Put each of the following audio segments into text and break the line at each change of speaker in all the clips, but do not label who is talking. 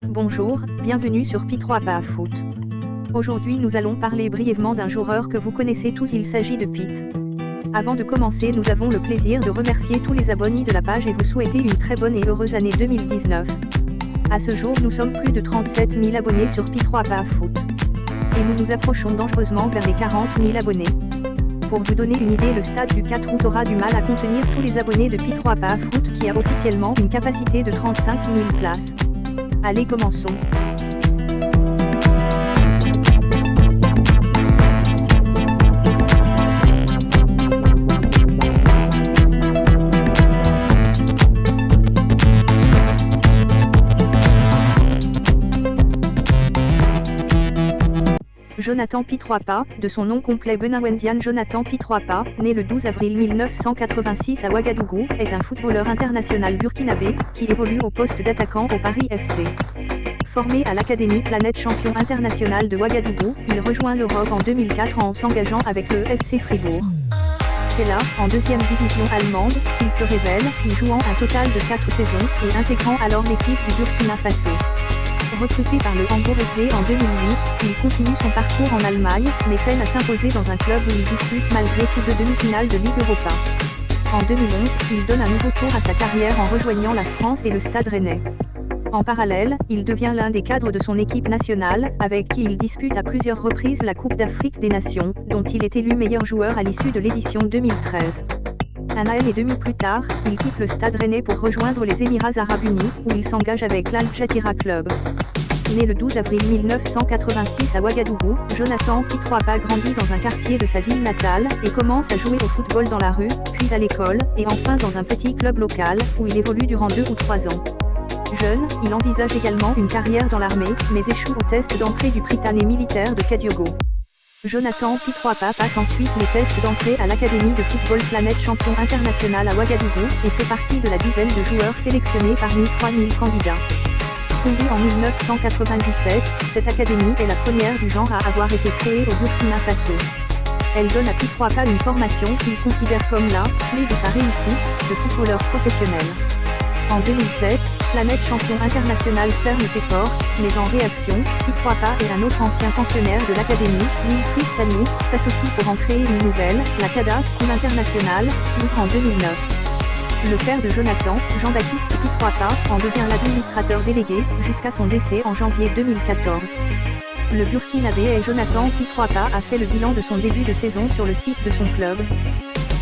Bonjour, bienvenue sur P3PA Foot. Aujourd'hui nous allons parler brièvement d'un joueur que vous connaissez tous, il s'agit de Pete. Avant de commencer, nous avons le plaisir de remercier tous les abonnés de la page et vous souhaiter une très bonne et heureuse année 2019. À ce jour, nous sommes plus de 37 000 abonnés sur P3PA Foot. Et nous nous approchons dangereusement vers les 40 000 abonnés. Pour vous donner une idée, le stade du 4 août aura du mal à contenir tous les abonnés de P3PA Foot qui a officiellement une capacité de 35 000 places. Allez, commençons. Jonathan P3PA, de son nom complet Benawendian Jonathan P3PA, né le 12 avril 1986 à Ouagadougou, est un footballeur international burkinabé, qui évolue au poste d'attaquant au Paris FC. Formé à l'Académie Planète Champion International de Ouagadougou, il rejoint l'Europe en 2004 en s'engageant avec le SC Fribourg. C'est là, en deuxième division allemande, qu'il se révèle, y jouant un total de 4 saisons, et intégrant alors l'équipe du Burkina Faso. Recruté par le Hambourg SV en 2008, il continue son parcours en Allemagne, mais peine à s'imposer dans un club où il dispute malgré tout 2 demi-finales de Ligue Europa. En 2011, il donne un nouveau tour à sa carrière en rejoignant la France et le Stade Rennais. En parallèle, il devient l'un des cadres de son équipe nationale, avec qui il dispute à plusieurs reprises la Coupe d'Afrique des Nations, dont il est élu meilleur joueur à l'issue de l'édition 2013. Un an et demi plus tard, il quitte le Stade Rennais pour rejoindre les Émirats Arabes Unis, où il s'engage avec l'Al Jazeera Club. Né le 12 avril 1986 à Ouagadougou, Jonathan P3PA grandit dans un quartier de sa ville natale, et commence à jouer au football dans la rue, puis à l'école, et enfin dans un petit club local, où il évolue durant 2 ou 3 ans. Jeune, il envisage également une carrière dans l'armée, mais échoue au test d'entrée du Prytanée militaire de Kadiogo. Jonathan P3PA passe ensuite les tests d'entrée à l'Académie de football Planète Champion International à Ouagadougou, et fait partie de la dizaine de joueurs sélectionnés parmi 3000 candidats. Fondée en 1997, cette académie est la première du genre à avoir été créée au Burkina Faso. Elle donne à P3PA une formation qu'il considère comme la clé de sa réussite de footballeur professionnel. En 2007, Planète Champion International ferme ses portes, mais en réaction, P3PA et un autre ancien pensionnaire de l'académie, Wilfried Sanou, s'associent pour en créer une nouvelle, la CADA School International, qui ouvre en 2009. Le père de Jonathan, Jean-Baptiste P3PA, en devient l'administrateur délégué, jusqu'à son décès en janvier 2014. Le Burkinabé et Jonathan P3PA a fait le bilan de son début de saison sur le site de son club.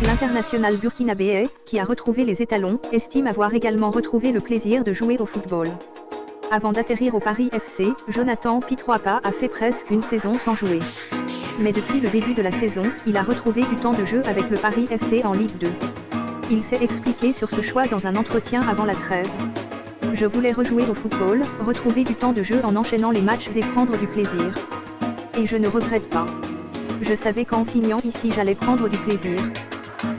L'international burkinabé, qui a retrouvé les étalons, estime avoir également retrouvé le plaisir de jouer au football. Avant d'atterrir au Paris FC, Jonathan P3PA a fait presque une saison sans jouer. Mais depuis le début de la saison, il a retrouvé du temps de jeu avec le Paris FC en Ligue 2. Il s'est expliqué sur ce choix dans un entretien avant la trêve. Je voulais rejouer au football, retrouver du temps de jeu en enchaînant les matchs et prendre du plaisir. Et je ne regrette pas. Je savais qu'en signant ici j'allais prendre du plaisir.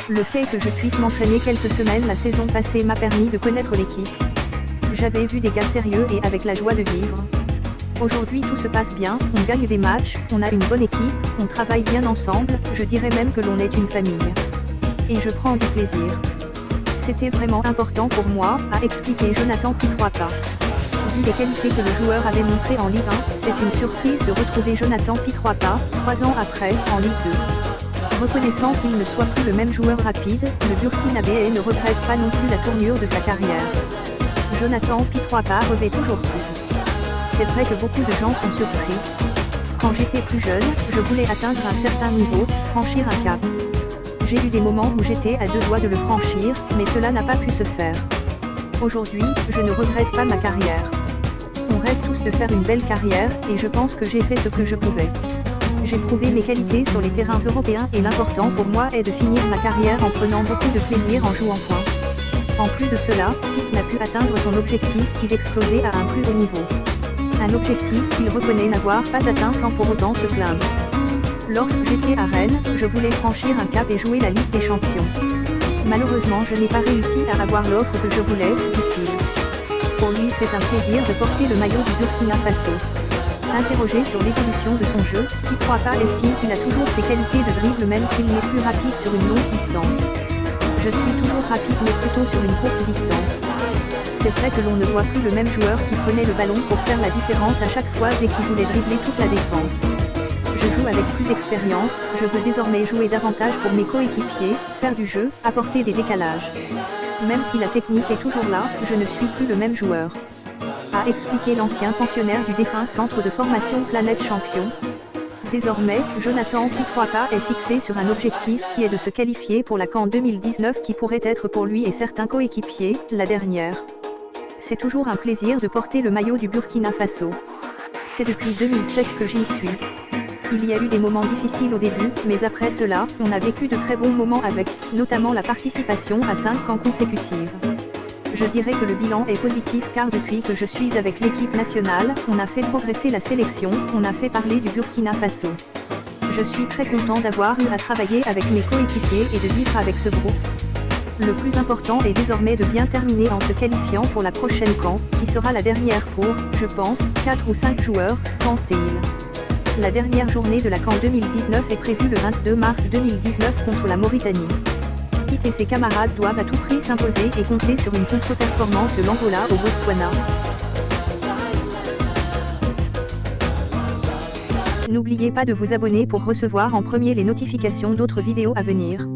Le fait que je puisse m'entraîner quelques semaines la saison passée m'a permis de connaître l'équipe. J'avais vu des gars sérieux et avec la joie de vivre. Aujourd'hui tout se passe bien, on gagne des matchs, on a une bonne équipe, on travaille bien ensemble, je dirais même que l'on est une famille. Et je prends du plaisir. C'était vraiment important pour moi, a expliqué Jonathan P3PA. Vu les qualités que le joueur avait montrées en Ligue 1, c'est une surprise de retrouver Jonathan P3PA, 3 ans après, en Ligue 2. Reconnaissant qu'il ne soit plus le même joueur rapide, le Burkinabé ne regrette pas non plus la tournure de sa carrière. Jonathan P3PA revêt toujours plus. C'est vrai que beaucoup de gens sont surpris. Quand j'étais plus jeune, je voulais atteindre un certain niveau, franchir un cap. J'ai eu des moments où j'étais à 2 doigts de le franchir, mais cela n'a pas pu se faire. Aujourd'hui, je ne regrette pas ma carrière. On rêve tous de faire une belle carrière, et je pense que j'ai fait ce que je pouvais. J'ai prouvé mes qualités sur les terrains européens et l'important pour moi est de finir ma carrière en prenant beaucoup de plaisir en jouant point. En plus de cela, Pete n'a pu atteindre son objectif qu'il explosait à un plus haut niveau. Un objectif qu'il reconnaît n'avoir pas atteint sans pour autant se plaindre. Lorsque j'étais à Rennes, je voulais franchir un cap et jouer la Ligue des Champions. Malheureusement je n'ai pas réussi à avoir l'offre que je voulais, dit-il. Pour lui c'est un plaisir de porter le maillot du Burkina Faso. Interrogé sur l'évolution de son jeu, P3PA estime qu'il a toujours ses qualités de dribble même s'il n'est plus rapide sur une longue distance. Je suis toujours rapide mais plutôt sur une courte distance. C'est vrai que l'on ne voit plus le même joueur qui prenait le ballon pour faire la différence à chaque fois et qui voulait dribbler toute la défense. Je joue avec plus d'expérience, je veux désormais jouer davantage pour mes coéquipiers, faire du jeu, apporter des décalages. Même si la technique est toujours là, je ne suis plus le même joueur. A expliqué l'ancien pensionnaire du défunt centre de formation Planète Champion. Désormais, Jonathan P3K est fixé sur un objectif qui est de se qualifier pour la CAN 2019 qui pourrait être pour lui et certains coéquipiers, la dernière. C'est toujours un plaisir de porter le maillot du Burkina Faso. C'est depuis 2007 que j'y suis. Il y a eu des moments difficiles au début, mais après cela, on a vécu de très bons moments avec, notamment la participation à 5 CAN consécutives. Je dirais que le bilan est positif car depuis que je suis avec l'équipe nationale, on a fait progresser la sélection, on a fait parler du Burkina Faso. Je suis très content d'avoir eu à travailler avec mes coéquipiers et de vivre avec ce groupe. Le plus important est désormais de bien terminer en se qualifiant pour la prochaine CAN, qui sera la dernière pour, je pense, 4 ou 5 joueurs, pense-t-il. La dernière journée de la CAN 2019 est prévue le 22 mars 2019 contre la Mauritanie. Pete et ses camarades doivent à tout prix s'imposer et compter sur une contre-performance de l'Angola au Botswana. N'oubliez pas de vous abonner pour recevoir en premier les notifications d'autres vidéos à venir.